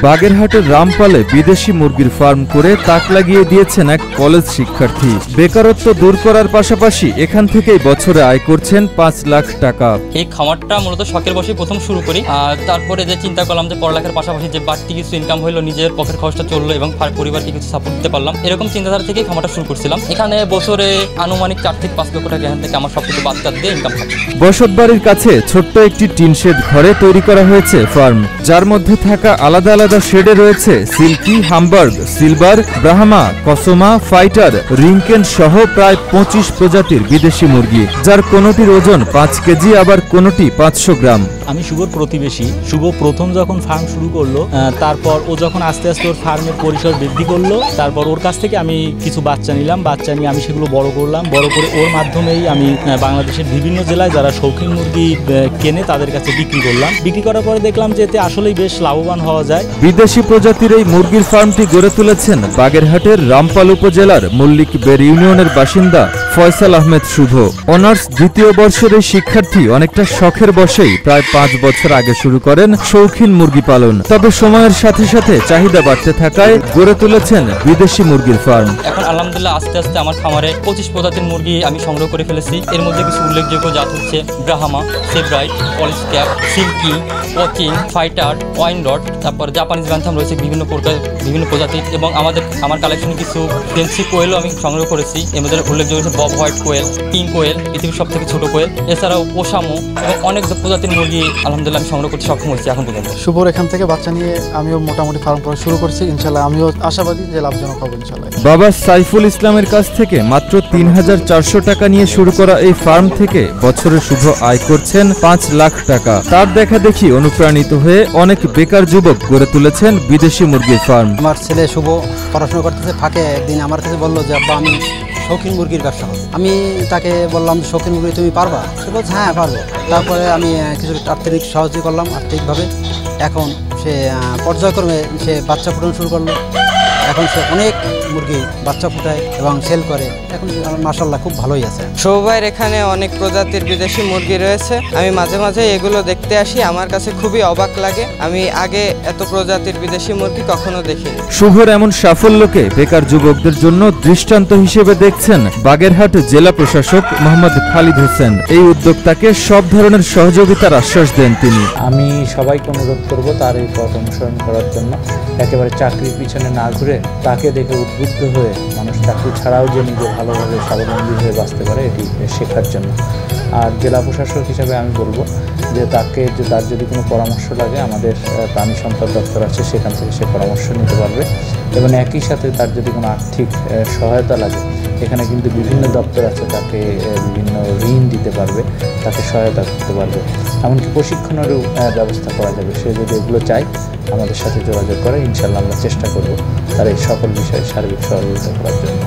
বাগেরহাটের রামপালে বিদেশি মুরগির ফার্ম করে তাক লাগিয়ে দিয়েছেন এক কলেজ শিক্ষার্থী। বেকারত্ব দূর করার পাশাপাশি এখান থেকেই বছরে আয় করছেন 5 লাখ টাকা। এই খামারটা মূলত শখের বসে প্রথম শুরু করি, আর তারপরে যে চিন্তা করলাম যে পড়ালেখার পাশাপাশি যে বাড়তি কিছু ইনকাম হলো, নিজের পকেট খরচটা চললো এবং পরিবারকে কিছু সাপোর্ট দিতে পারলাম। এরকম চিন্তাধারা থেকে খামারটা শুরু করছিলাম। এখানে বছরে আনুমানিক 4 থেকে 5 লক্ষ টাকা এখান থেকে আমার সবকিছু বাচ্চা দিয়ে ইনকাম থাকে। বসতবাড়ির কাছে ছোট্ট একটি টিন শেড ঘরে তৈরি করা হয়েছে ফার্ম, যার মধ্যে থাকা আলাদা আলাদা শেডে রয়েছে সিল্কি, হামবার্গ, সিলভার, ব্রাহ্মা, কসমা, ফাইটার, রিংকেন সহ প্রায় 25 প্রজাতির বিদেশি মুরগি, যার কোনোটির ওজন 5 কেজি, আবার কোনোটি 500 গ্রাম। আমি শুভর প্রতিবেশী। শুভ প্রথম যখন ফার্ম শুরু করলো, তারপর ও যখন আস্তে আস্তে ওর ফার্মের পরিসর বৃদ্ধি করলো, তারপর ওর কাছ থেকে আমি কিছু বাচ্চা নিলাম। বাচ্চা নিয়ে আমি সেগুলো বড় করলাম। বড় করে ওর মাধ্যমেই আমি বাংলাদেশের বিভিন্ন জেলায় যারা শৌখিন মুরগি কেনে তাদের কাছে বিক্রি করলাম। বিক্রি করার পরে দেখলাম যে এতে আসলেই বেশ লাভবান হওয়া যায়। বিদেশি প্রজাতির এই মুরগির ফার্মটি গড়ে তুলেছেন বাগেরহাটের রামপাল উপজেলার মল্লিক বের ইউনিয়নের বাসিন্দা ফয়সাল আহমেদ শুভ। অনার্স দ্বিতীয় বর্ষের এই শিক্ষার্থী অনেকটা শখের বশেই প্রায় 5 বছর আগে শুরু করেন শৌখিন মুরগি পালন। তবে সময়ের সাথে সাথে চাহিদা বাড়তে থাকায় গড়ে তুলেছেন বিদেশি মুরগির ফার্ম। এখন আলহামদুলিল্লাহ আস্তে আস্তে আমার খামারে 25 প্রজাতির মুরগি আমি সংগ্রহ করে ফেলেছি। এর মধ্যে কিছু উল্লেখযোগ্য জাত হচ্ছে Brahma, Sebright, Polish cap, Silkie, Cochin, fighter, Wyandotte, তারপর জাপানিজ ব্যান্থাম রয়েছে বিভিন্ন প্রজাতির, এবং আমার কালেকশনে কিছু ফেন্সি কোয়েলও আমি সংগ্রহ করেছি। এর মধ্যে উল্লেখযোগ্য হচ্ছে বব হোয়াইট কোয়েল, পিঙ্ক কোয়েল, পৃথিবীর সব থেকে ছোট কোয়েল, এছাড়াও ওসামো এবং অনেক প্রজাতির মুরগি আলহামদুলিল্লাহ আমি সংগ্রহ করতে সক্ষম হয়েছি এখন পর্যন্ত। শুভর এখান থেকে বাচ্চা নিয়ে আমিও মোটামুটি ফার্ম করা শুরু করছি। ইনশাল্লাহ আমিও আশাবাদী যে লাভজনক হবে ইনশাল্লাহ। বাবা সাইফুল ইসলামের কাছ থেকে মাত্র 3400 টাকা নিয়ে শুরু করা এই ফার্ম থেকে বছরে শুভ আয় করছেন 5 লাখ টাকা। তার দেখা দেখি অনুপ্রাণিত হয়ে অনেক বেকার যুবক গড়ে তুলেছেন বিদেশি মুরগির ফার্ম। আমার ছেলে শুভ পড়াশোনা করতেছে, ফাঁকে একদিন আমার কাছে বললো যে আব্বা আমি শৌখিন মুরগির ব্যবসা করবো। আমি তাকে বললাম শৌখিন মুরগি তুমি পারবা? সে বলছে হ্যাঁ পারবো। তারপরে আমি কিছু আর্থিক সাহায্য করলাম আর্থিকভাবে। এখন সে পর্যায়ক্রমে সে বাচ্চা ফুটানো শুরু করলো। এখন সে অনেক মুরগি বাচ্চা ফুটায় এবং সেল করে। এখন মাশাআল্লাহ খুব ভালোই আছে। শুভ ভাইয়ের এখানে অনেক প্রজাতির বিদেশি মুরগি রয়েছে। আমি মাঝে মাঝে এগুলো দেখতে আসি, আমার কাছে খুবই অবাক লাগে। আমি আগে এত প্রজাতির বিদেশি মুরগি কখনো দেখিনি। শুভর এমন সাফল্যকে বেকার যুবকদের জন্য দৃষ্টান্ত হিসেবে দেখছেন বাগেরহাট জেলা প্রশাসক মোহাম্মদ খালিদ হোসেন। এই উদ্যোক্তাকে সব ধরনের সহযোগিতার আশ্বাস দেন তিনি। আমি সবাইকে অনুরোধ করব তার এই পথ অনুসরণ করার জন্য। একেবারে চাকরির পিছনে না ঘুরে তাকে দেখে উদ্বুদ্ধ হয়ে মানুষ চাকরি ছাড়াও যে নিজে ভালোভাবে স্বাবলম্বী হয়ে বাঁচতে পারে এটি শেখার জন্য। আর জেলা প্রশাসক হিসাবে আমি বলবো যে তার যদি কোনো পরামর্শ লাগে আমাদের প্রাণী সম্পদ দপ্তর আছে, সেখান থেকে সে পরামর্শ নিতে পারবে। এবং একই সাথে তার যদি কোনো আর্থিক সহায়তা লাগে, এখানে কিন্তু বিভিন্ন দপ্তর আছে, তাকে বিভিন্ন ঋণ দিতে পারবে, তাকে সহায়তা করতে পারবে, এমনকি প্রশিক্ষণেরও ব্যবস্থা করা যাবে। সে যদি এগুলো চায় আমাদের সাথে যোগাযোগ করে, ইনশাল্লাহ আমরা চেষ্টা করব তার এই সকল বিষয়ে সার্বিক সহযোগিতা করার জন্য।